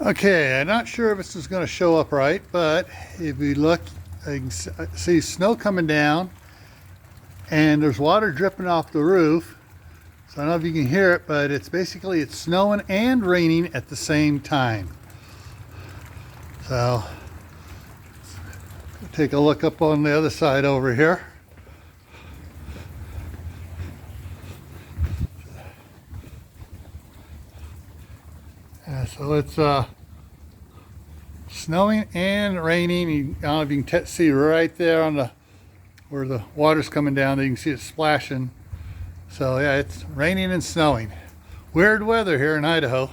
Okay, I'm not sure if this is going to show up right, but if we look, you can see snow coming down and there's water dripping off the roof. So I don't know if you can hear it, but it's snowing and raining at the same time. So take a look up on the other side over here. So it's snowing and raining. I don't know if you can see right there on where the water's coming down. You can see it splashing. So yeah, it's raining and snowing. Weird weather here in Idaho.